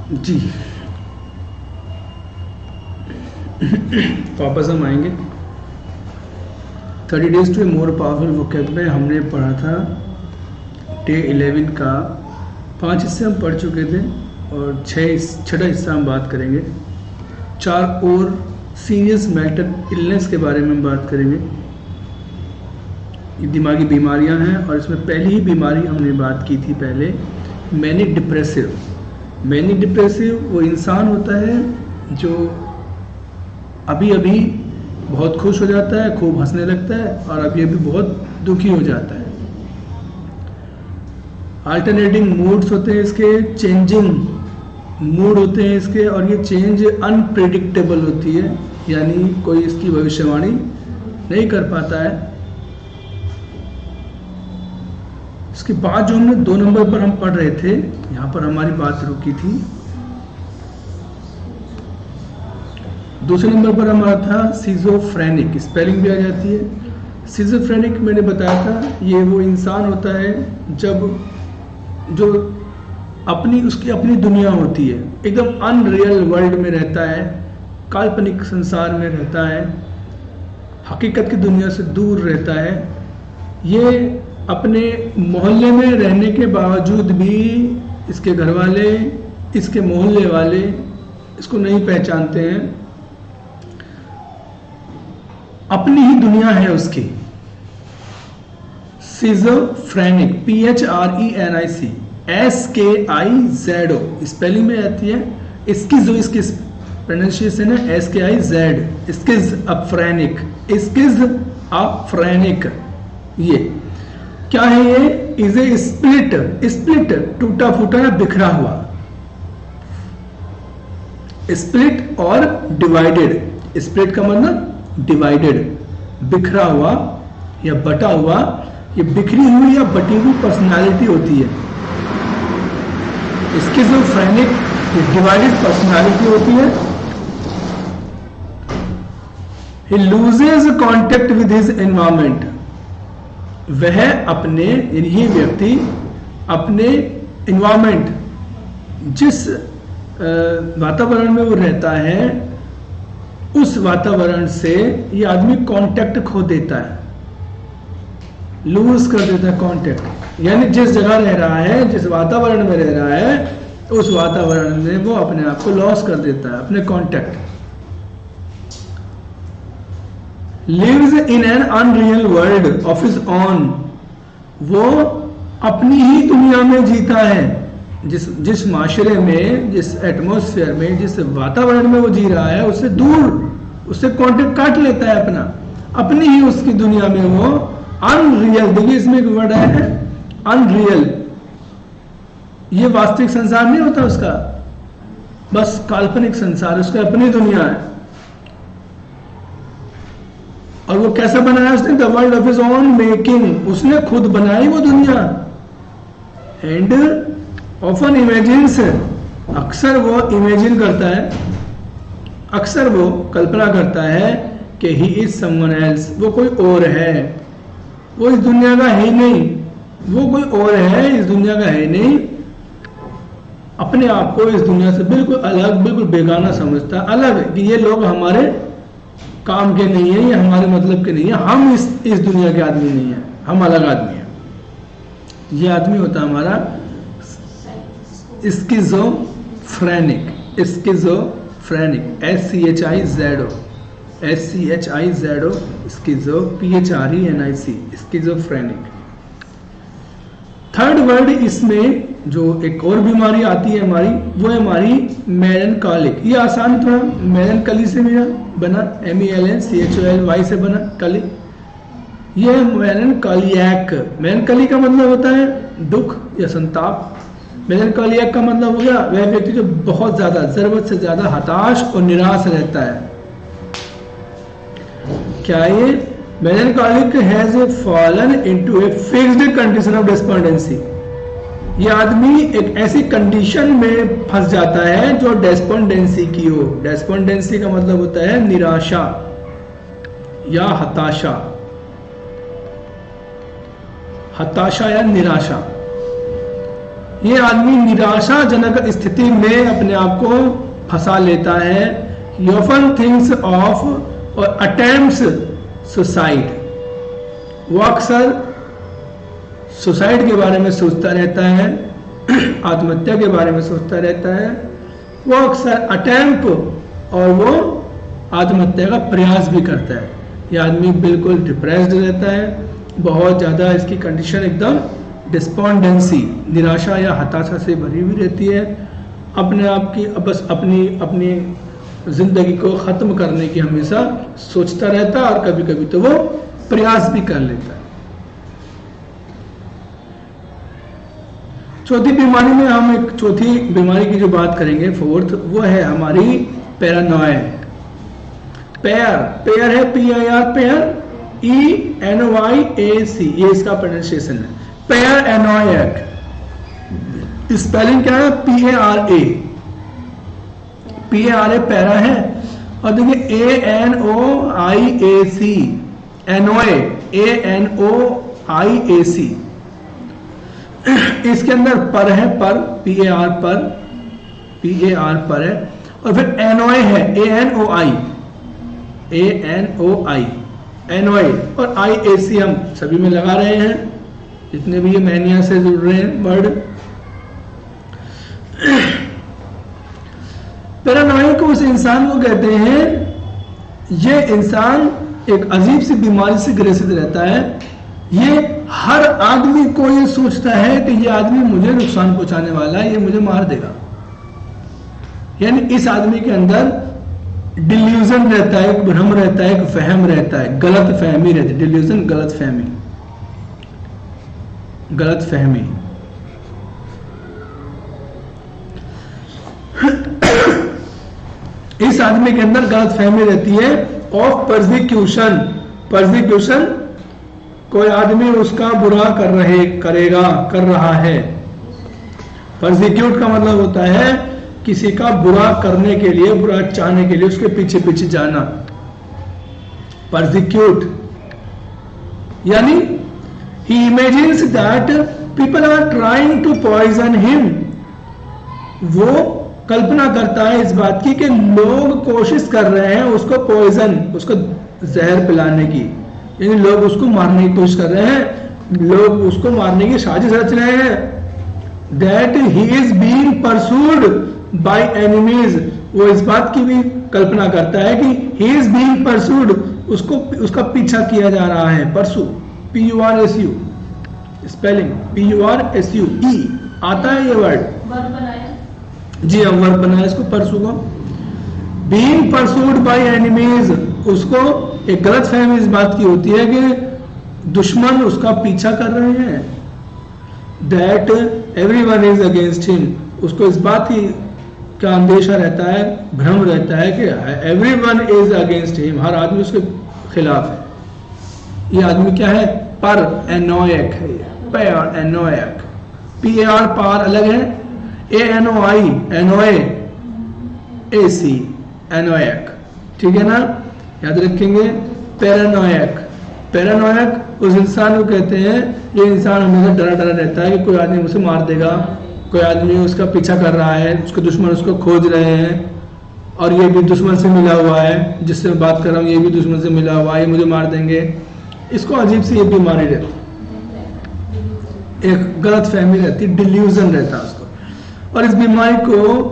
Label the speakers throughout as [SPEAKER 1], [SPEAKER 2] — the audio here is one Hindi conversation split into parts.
[SPEAKER 1] जी वापस हम आएंगे। 30 days to a more powerful vocab में हमने पढ़ा था डे 11 का 5 हिस्से हम पढ़ चुके थे और छठा हिस्सा हम बात करेंगे। 4 और सीरियस मेंटल इलनेस के बारे में हम बात करेंगे। ये दिमागी बीमारियां हैं और इसमें पहली ही बीमारी हमने बात की थी पहले, मैनिक डिप्रेसिव। मैनिक डिप्रेसिव वो इंसान होता है जो अभी अभी बहुत खुश हो जाता है, खूब हंसने लगता है और अभी अभी बहुत दुखी हो जाता है। अल्टरनेटिंग मूड्स होते हैं इसके, चेंजिंग मूड होते हैं इसके, और ये चेंज अनप्रेडिक्टेबल होती है, यानी कोई इसकी भविष्यवाणी नहीं कर पाता है। इसके बाद जो हमने 2 नंबर पर हम पढ़ रहे थे, यहाँ पर हमारी बात रुकी थी। दूसरे नंबर पर हमारा था सिजोफ्रेनिक, स्पेलिंग भी आ जाती है। सिजोफ्रेनिक मैंने बताया था, ये वो इंसान होता है जब जो उसकी अपनी दुनिया होती है, एकदम अनरियल वर्ल्ड में रहता है, काल्पनिक संसार में रहता है, हकीकत की दुनिया से दूर रहता है। ये अपने मोहल्ले में रहने के बावजूद भी इसके घर वाले, इसके मोहल्ले वाले इसको नहीं पहचानते हैं। अपनी ही दुनिया है उसकी। सिजोफ्रेनिक, PHRENIC, SKIZO स्पेलिंग में आती है। स्किज़ो इसकी प्रोनाउंसिएशन है SKIZ, स्किज़ोफ्रेनिक, स्किज़ोफ्रेनिक। ये क्या है? ये इज ए स्प्लिट, टूटा फूटा या बिखरा हुआ। स्प्लिट और डिवाइडेड, स्प्लिट का मतलब डिवाइडेड, बिखरा हुआ या बटा हुआ, ये बिखरी हुई या बटी हुई पर्सनालिटी होती है। स्किज़ोफ्रेनिक डिवाइडेड पर्सनालिटी होती है। ही loses contact with his environment, वह अपने, ये व्यक्ति अपने एनवायरमेंट, जिस वातावरण में वो रहता है, उस वातावरण से ये आदमी कांटेक्ट खो देता है, लूज कर देता है कांटेक्ट। यानी जिस जगह रह रहा है, जिस वातावरण में रह रहा है, उस वातावरण में वो अपने आप को लॉस कर देता है, अपने contact. Lives in an unreal world of his own, वो अपनी ही दुनिया में जीता है। जिस माशरे में, जिस एटमॉस्फेयर में, जिस वातावरण में वो जी रहा है, उससे दूर, उससे कांटेक्ट काट लेता है अपना, अपनी ही उसकी दुनिया में वो अनरियल। देखिए इसमें एक वर्ड है अनरियल, ये वास्तविक संसार नहीं होता उसका, बस काल्पनिक संसार, उसका अपनी दुनिया है। और वो कैसा बनाया उसने? The world of his own making, उसने खुद बनाई वो दुनिया। एंड ऑफन इमेजिन्स, अक्सर वो इमेजिन करता है, अक्सर वो कल्पना करता है कि ही इज समवन एल्स, वो कोई और है, वो इस दुनिया का है नहीं, वो कोई और है, इस दुनिया का है नहीं। अपने आप को इस दुनिया से बिल्कुल अलग, बिल्कुल बेगाना समझता है, अलग, कि ये लोग हमारे काम के नहीं है, ये हमारे मतलब के नहीं है, हम इस दुनिया के आदमी नहीं है, हम अलग आदमी हैं। ये आदमी होता है हमारा schizophrenic, schizophrenic, SCHIZO, स्किज़ो, PHRENIC, schizophrenic. Third word इसमें जो एक और बीमारी आती है हमारी, वो है हमारी मेलनकॉलिक। ये आसान थोड़ा, मेलनकली से बना, MELNCHOLY से बना कली। ये है मेलनकॉलियक। मेलनकली का मतलब होता है दुख या संताप। मेलनकॉलियक का मतलब हो गया वह व्यक्ति जो बहुत ज्यादा, जरूरत से ज्यादा हताश और निराश रहता है। क्या ये? Melancholic has fallen into a fixed condition of despondency. ये आदमी एक ऐसी कंडीशन में फंस जाता है जो डेस्पेंडेंसी की हो। डेस्पेंडेंसी का मतलब होता है निराशा या हताशा, हताशा या निराशा। ये आदमी निराशाजनक स्थिति में अपने आप को फंसा लेता है। He often thinks of or attempts suicide. वो अक्सर सुसाइड के बारे में सोचता रहता है, आत्महत्या के बारे में सोचता रहता है। वो अक्सर अटेम्प्ट और वो आत्महत्या का प्रयास भी करता है। ये आदमी बिल्कुल डिप्रेस्ड रहता है, बहुत ज़्यादा इसकी कंडीशन एकदम डिस्पोंडेंसी, निराशा या हताशा से भरी हुई रहती है। अपने आप की बस अपनी जिंदगी को ख़त्म करने की हमेशा सोचता रहता है और कभी कभी तो वो प्रयास भी कर लेता है। चौथी बीमारी में हम एक चौथी बीमारी की जो बात करेंगे, फोर्थ, वो है हमारी पैरानोया। पेयर है PIR, पेयर ENOYAC, ये इसका प्रोनाउंसिएशन है। पैरानोइक, स्पेलिंग क्या है? PARA पैरा है, और देखिए ANOIAC, एनोए ANOIAC, इसके अंदर पर है, पर PAR पर है, और फिर एनोए है ANOI, एनोए, और IAC हम सभी में लगा रहे हैं, जितने भी ये मैनिया से जुड़ रहे हैं वर्ड। पैरानोइक उस इंसान को कहते हैं, ये इंसान एक अजीब सी बीमारी से ग्रसित रहता है। ये हर आदमी को ये सोचता है कि ये आदमी मुझे नुकसान पहुंचाने वाला है, ये मुझे मार देगा। यानी इस आदमी के अंदर डिल्यूजन रहता है, एक भ्रम रहता है, एक वहम रहता है, गलत फहमी रहती है। डिल्यूजन गलत फहमी। इस आदमी के अंदर गलत फहमी रहती है ऑफ परसिक्यूशन। कोई आदमी उसका बुरा कर रहा है। परसिक्यूट का मतलब होता है किसी का बुरा करने के लिए, बुरा चाहने के लिए उसके पीछे पीछे जाना। परसिक्यूट यानी he imagines that people are trying to poison him। वो कल्पना करता है इस बात की कि लोग कोशिश कर रहे हैं उसको पॉइजन, उसको जहर पिलाने की, यानी लोग उसको मारने की कोशिश कर रहे हैं, लोग उसको मारने की साजिश रच रहे हैं। That he is being pursued by enemies। वो इस बात की भी कल्पना करता है कि he is being pursued, उसका पीछा किया जा रहा है। परसू PURSU, स्पेलिंग PURSUE आता है ये वर्ड, जी हाँ वर्ब बनाया इसको, परसू को। बीइंग परसूड बाय एनिमीज, उसको एक गलत फहमी इस बात की होती है कि दुश्मन उसका पीछा कर रहे हैं। That everyone is against him, उसको इस बात की का अंदेशा रहता है, भ्रम रहता है कि एवरीवन इज अगेंस्ट हिम, हर आदमी उसके खिलाफ है। ये आदमी क्या है? पर एनोइक है, पैर एनोइक। PAR पार अलग है, ANOI एनोए AC एनोइक, ठीक है ना, याद रखेंगे। पैरानोइक उस इंसान को कहते हैं, ये इंसान हमेशा डरा रहता है कि कोई आदमी उसे मार देगा, कोई आदमी उसका पीछा कर रहा है, उसके दुश्मन उसको खोज रहे हैं, और ये भी दुश्मन से मिला हुआ है, जिससे मैं बात कर रहा हूँ ये भी दुश्मन से मिला हुआ है, ये मुझे मार देंगे। इसको अजीब सी ये बीमारी रहती, एक गलत फहमी रहती, डिल्यूजन रहता है उसको। और इस बीमारी को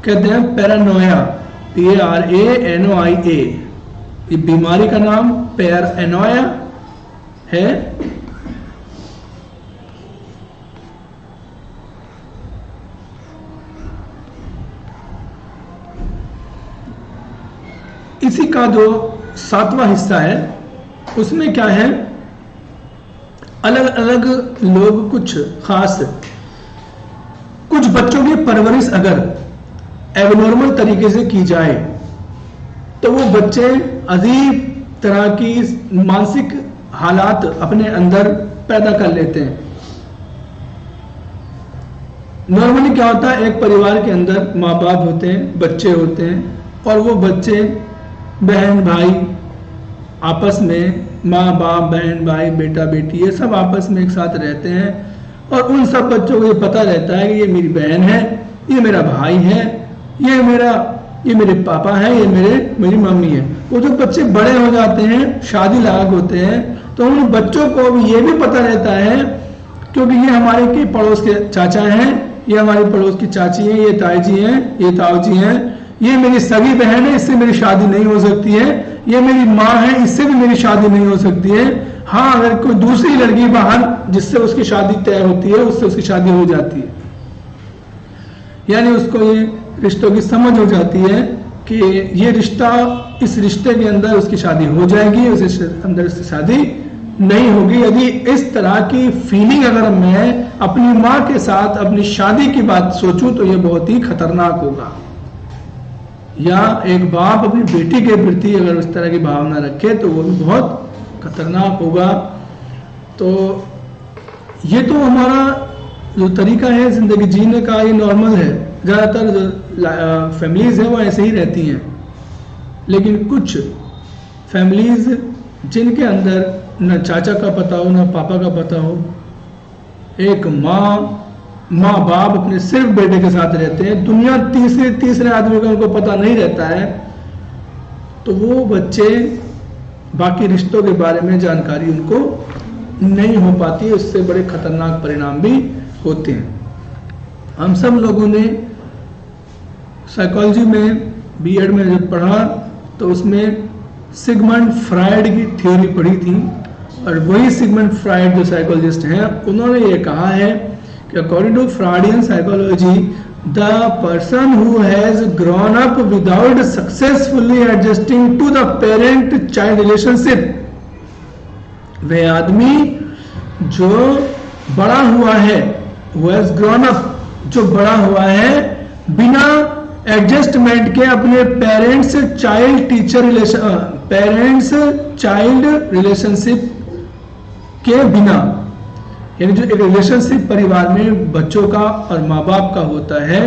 [SPEAKER 1] कहते हैं पैरानोया, PARANOIA। ये बीमारी का नाम पैरानोया है। इसी का जो 7वां हिस्सा है उसमें क्या है, अलग अलग लोग कुछ खास, कुछ बच्चों की परवरिश अगर एबनॉर्मल तरीके से की जाए तो वो बच्चे अजीब तरह की मानसिक हालात अपने अंदर पैदा कर लेते हैं। नॉर्मली क्या होता है, एक परिवार के अंदर माँ बाप होते हैं, बच्चे होते हैं, और वो बच्चे बहन भाई आपस में, माँ बाप बहन भाई बेटा बेटी, ये सब आपस में एक साथ रहते हैं, और उन सब बच्चों को ये पता रहता है कि ये मेरी बहन है, ये मेरा भाई है, ये मेरे पापा है, ये मेरी मम्मी है। वो जो बच्चे बड़े हो जाते हैं, शादी लायक होते हैं, तो उन बच्चों को भी ये भी पता रहता है क्योंकि ये हमारे के पड़ोस के चाचा हैं, ये हमारी पड़ोस की चाची हैं, ये ताई जी हैं, ये ताऊ जी हैं, ये मेरी सगी बहन है, इससे मेरी शादी नहीं हो सकती है, ये मेरी माँ है, इससे भी मेरी शादी नहीं हो सकती है। हाँ, अगर कोई दूसरी लड़की बाहर जिससे उसकी शादी तय होती है, उससे उसकी शादी हो जाती है, यानी उसको ये रिश्तों की समझ हो जाती है कि ये रिश्ता, इस रिश्ते के अंदर उसकी शादी हो जाएगी, उस अंदर उसकी शादी नहीं होगी। यदि इस तरह की फीलिंग अगर मैं अपनी माँ के साथ अपनी शादी की बात सोचूं तो ये बहुत ही खतरनाक होगा। या एक बाप अपनी बेटी के प्रति अगर उस तरह की भावना रखे तो वो भी बहुत खतरनाक होगा। तो ये तो हमारा जो तरीका है जिंदगी जीने का, ये नॉर्मल है। ज़्यादातर जो फैमिलीज हैं वो ऐसे ही रहती हैं, लेकिन कुछ फैमिलीज जिनके अंदर न चाचा का पता हो न पापा का पता हो, एक माँ बाप अपने सिर्फ बेटे के साथ रहते हैं, दुनिया तीसरे आदमी का उनको पता नहीं रहता है, तो वो बच्चे बाकी रिश्तों के बारे में जानकारी उनको नहीं हो पाती है। उससे बड़े खतरनाक परिणाम भी होते हैं। हम सब लोगों ने साइकोलॉजी में बीएड में जब पढ़ा तो उसमें सिगमंड फ्रायड की थ्योरी पढ़ी थी, और वही सिगमंड फ्रायड जो साइकोलॉजिस्ट हैं उन्होंने ये कहा है कि according to Freudian psychology the person who has grown up without successfully adjusting to the parent child relationship, वह आदमी जो बड़ा हुआ है, हु हैज ग्रोन अप, जो बड़ा हुआ है बिना एडजस्टमेंट के अपने पेरेंट्स चाइल्ड रिलेशनशिप के बिना, यानी जो एक रिलेशनशिप परिवार में बच्चों का और माँ बाप का होता है,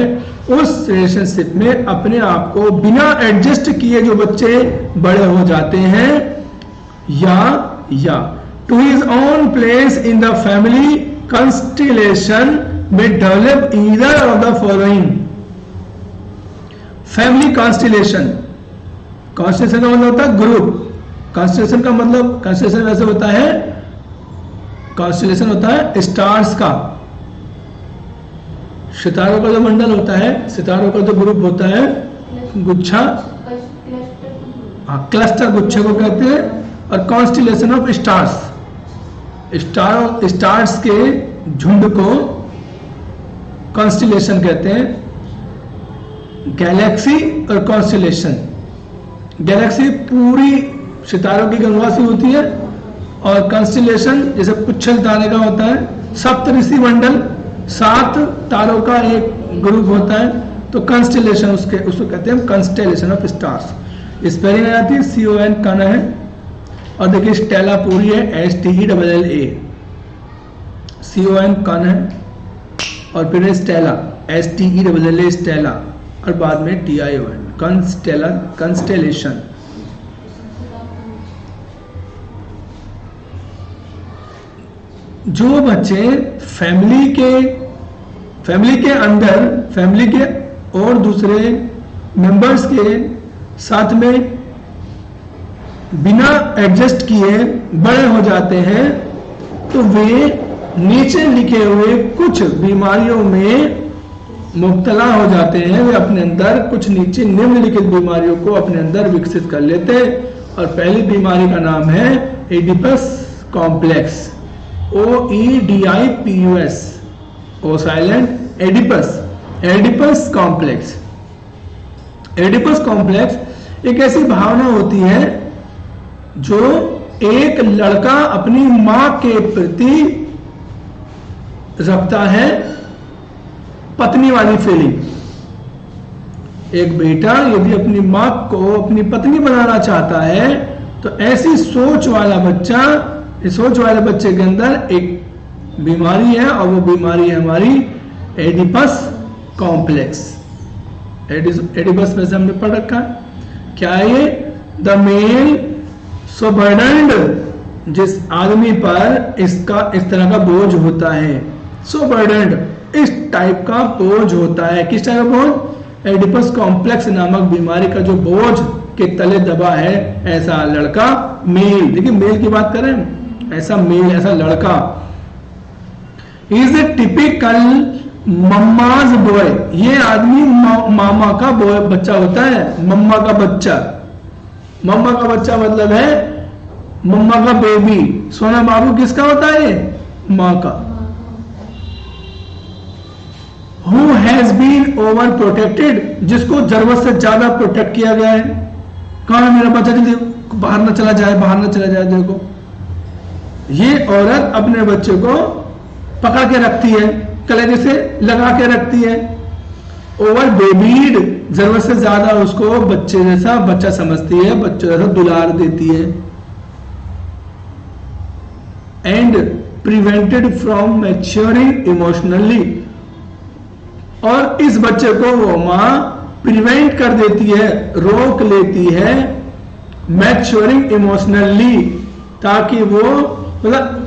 [SPEAKER 1] उस रिलेशनशिप में अपने आप को बिना एडजस्ट किए जो बच्चे बड़े हो जाते हैं, या to his own place in the family constellation में develop either of the following. Family constellation, constellation का मतलब होता है ग्रुप, कॉन्स्टिलेशन का मतलब, कॉन्स्टिलेशन वैसे होता है, कॉन्स्टिलेशन होता है स्टार्स का, सितारों का जो मंडल होता है, सितारों का जो ग्रुप होता है, गुच्छा, हाँ क्लस्टर गुच्छे को कहते हैं, और कॉन्स्टिलेशन ऑफ स्टार्स, स्टार्स के झुंड को कॉन्स्टिलेशन कहते हैं। गैलेक्सी और कॉन्स्टिलेशन, गैलेक्सी पूरी सितारों की गंगा से होती है, और कॉन्स्टिलेशन जैसे पुच्छल तारे का होता है, सप्तऋषि मंडल 7 तारों का एक ग्रुप होता है, तो कॉन्स्टिलेशन उसको कहते हैं कॉन्स्टेलेशन ऑफ स्टार्स। स्पेलिंग आती है CON कन है, और देखिए स्टेला पूरी है STELLA, CON कन है, और फिर स्टेला STELLA स्टेला, और बाद में TION कंस्टेलेशन। जो बच्चे फैमिली के अंदर, फैमिली के और दूसरे मेंबर्स के साथ में बिना एडजस्ट किए बड़े हो जाते हैं, तो वे नीचे लिखे हुए कुछ बीमारियों में मुब्तला हो जाते हैं। वे अपने अंदर कुछ नीचे निम्नलिखित बीमारियों को अपने अंदर विकसित कर लेते हैं, और पहली बीमारी का नाम है Oedipus complex, OEDIPUS, O silent, Oedipus complex. Oedipus complex एक ऐसी भावना होती है जो एक लड़का अपनी मां के प्रति रखता है, पत्नी वाली फीलिंग। एक बेटा यदि अपनी मां को अपनी पत्नी बनाना चाहता है, तो ऐसी सोच वाला बच्चा, इस सोच वाले बच्चे के अंदर एक बीमारी है, और वो बीमारी है हमारी एडिपस कॉम्प्लेक्स। एडिपस में से हमने पढ़ रखा है क्या है ये? द मेल सो बर्डन्ड, जिस आदमी पर इस तरह का बोझ होता है, सो बर्डन्ड, इस टाइप का बोझ होता है। किस टाइप का बोझ? एडिपस कॉम्प्लेक्स नामक बीमारी का जो बोझ के तले दबा है ऐसा लड़का, मेल, देखिए मेल की बात करें, ऐसा मेल, ऐसा लड़का। Is a typical mama's boy, ये आदमी मामा का बॉय बच्चा होता है, मम्मा का बच्चा। मम्मा का बच्चा मतलब है मम्मा का बेबी। सोना बाबू किसका होता है? माँ का। Who has been over protected, जिसको जरूरत से ज्यादा प्रोटेक्ट किया गया है। कहाँ है मेरा बच्चा, जल्दी बाहर ना चला जाए, बाहर ना चला जाए। देखो ये औरत अपने बच्चे को पकड़ के रखती है, कलेजे से लगा के रखती है। ओवर बेबीड, जरूरत से ज्यादा उसको बच्चे जैसा बच्चा समझती है, बच्चे जैसा दुलार देती है। And prevented from maturing emotionally, और इस बच्चे को वो मां प्रिवेंट कर देती है, रोक लेती है मैच्योरिंग इमोशनली, ताकि वो मतलब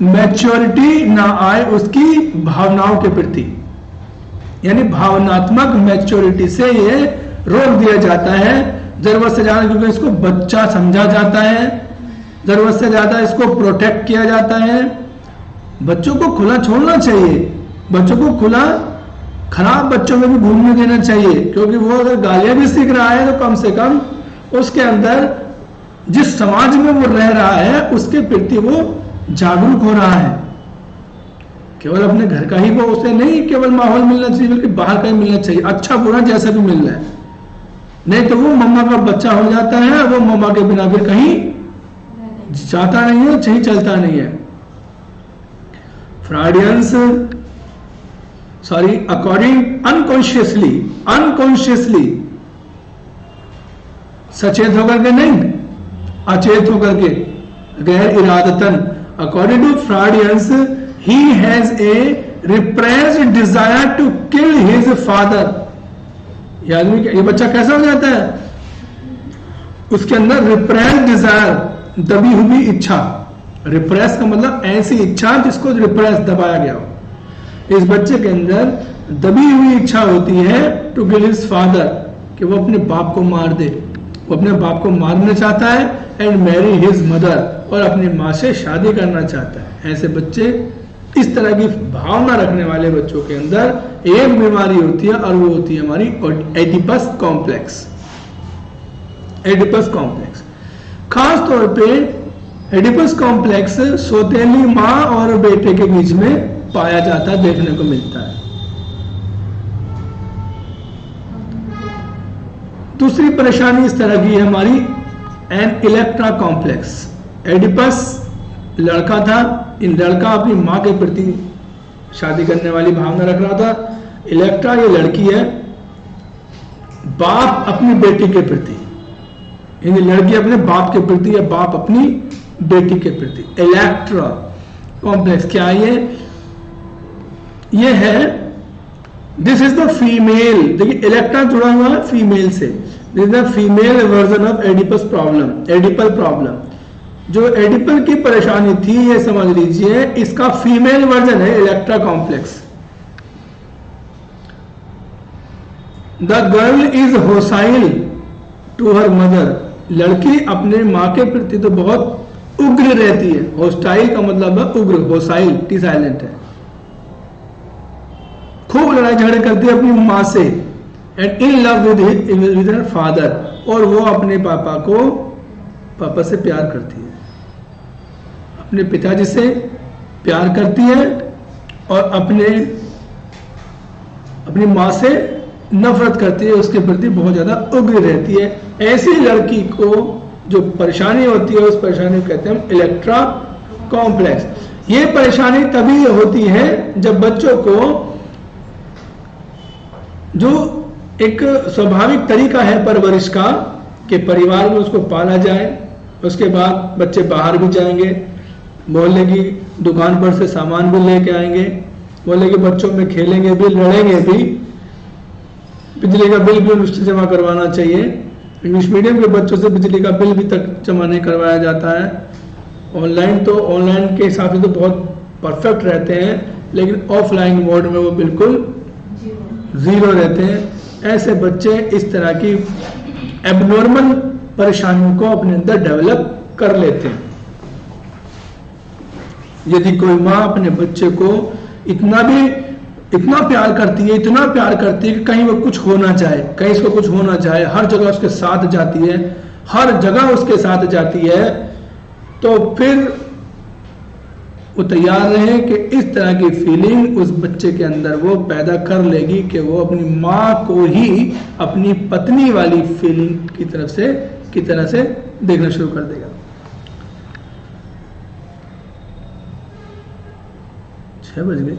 [SPEAKER 1] मैच्योरिटी ना आए उसकी भावनाओं के प्रति, यानी भावनात्मक मैच्योरिटी से ये रोक दिया जाता है जरूरत से ज्यादा, क्योंकि इसको बच्चा समझा जाता है, जरूरत से ज्यादा इसको प्रोटेक्ट किया जाता है। बच्चों को खुला छोड़ना चाहिए, बच्चों को खुला, खराब बच्चों में भी घूमने देना चाहिए, क्योंकि वो अगर गालियां भी सीख रहा है तो कम से कम उसके अंदर जिस समाज में वो रह रहा है उसके प्रति वो जागरूक हो रहा है। केवल अपने घर का ही वो उसे नहीं केवल माहौल मिलना चाहिए, बल्कि बाहर का ही मिलना चाहिए, अच्छा बुरा जैसा भी मिल रहा है। नहीं तो वो मम्मा का बच्चा हो जाता है, वो मम्मा के बिना फिर कहीं जाता नहीं है, सही चलता नहीं है। फ्रॉडियंस अकॉर्डिंग अनकॉन्शियसली, सचेत होकर के नहीं, अचेत होकर के, गैर इरादतन। According to Freudians, he has a repressed desire to kill his father। ये बच्चा कैसा हो जाता है? उसके अंदर रिप्रेस्ड डिजायर, दबी हुई इच्छा। रिप्रेस का मतलब ऐसी इच्छा जिसको रिप्रेस, दबाया गया हो। इस बच्चे के अंदर दबी हुई इच्छा होती है टू किल हिज फादर, कि वो अपने बाप को मार दे, वो अपने बाप को मारना चाहता है, एंड मैरी हिज मदर, और अपनी माँ से शादी करना चाहता है। ऐसे बच्चे, इस तरह की भावना रखने वाले बच्चों के अंदर एक बीमारी होती है, और वो होती है हमारी एडिपस कॉम्प्लेक्स। एडिपस कॉम्प्लेक्स खास तौर पे एडिपस कॉम्प्लेक्स सौतेली माँ और बेटे के बीच में पाया जाता, देखने को मिलता है। दूसरी परेशानी इस तरह की है हमारी एन इलेक्ट्रा कॉम्प्लेक्स। एडिपस लड़का था, इन लड़का अपनी मां के प्रति शादी करने वाली भावना रख रहा था। इलेक्ट्रा ये लड़की है, बाप अपनी बेटी के प्रति, यानी लड़की अपने बाप के प्रति या बाप अपनी बेटी के प्रति। इलेक्ट्रा कॉम्प्लेक्स क्या है? ये है, दिस इज द फीमेल, देखिए इलेक्ट्रा जुड़ा हुआ है फीमेल से, this is the female version of Oedipus problem, Oedipal problem. जो एडिपल की परेशानी थी, ये समझ लीजिए इसका फीमेल वर्जन है Electra complex. The girl is hostile to her mother, लड़की अपने मां के प्रति तो बहुत उग्र रहती है। होस्टाइल का मतलब है उग्र, होसाइल टी साइलेंट है। खूब लड़ाई झगड़े करती है अपनी मां से, and in love with her father, और वो अपने पापा से प्यार करती है, अपने पिताजी से प्यार करती है, और अपनी मां से नफरत करती है, उसके प्रति बहुत ज्यादा उग्र रहती है। ऐसी लड़की को जो परेशानी होती है, उस परेशानी को कहते हैं हम इलेक्ट्रा कॉम्प्लेक्स। ये परेशानी तभी होती है जब बच्चों को, जो एक स्वाभाविक तरीका है परवरिश का कि परिवार में उसको पाला जाए, उसके बाद बच्चे बाहर भी जाएंगे, मोहल्ले की दुकान पर से सामान भी लेके आएंगे, मोहल्ले के बच्चों में खेलेंगे भी, लड़ेंगे भी, बिजली का बिल भी उससे जमा करवाना चाहिए। इंग्लिश मीडियम के बच्चों से बिजली का बिल भी तक जमा नहीं करवाया जाता है। ऑनलाइन के हिसाब से तो बहुत परफेक्ट रहते हैं, लेकिन ऑफलाइन मोड में वो बिल्कुल जीरो रहते हैं। ऐसे बच्चे इस तरह की एबनॉर्मल परेशानियों को अपने अंदर डेवलप कर लेते हैं। यदि कोई माँ अपने बच्चे को इतना प्यार करती है, इतना प्यार करती है कि कहीं वो कुछ होना चाहे, कहीं इसको कुछ होना चाहे, हर जगह उसके साथ जाती है, हर जगह उसके साथ जाती है, तो फिर वो तैयार रहे कि इस तरह की फीलिंग उस बच्चे के अंदर वो पैदा कर लेगी कि वो अपनी माँ को ही अपनी पत्नी वाली फीलिंग की तरह से देखना शुरू कर देगा। 6 बज गए।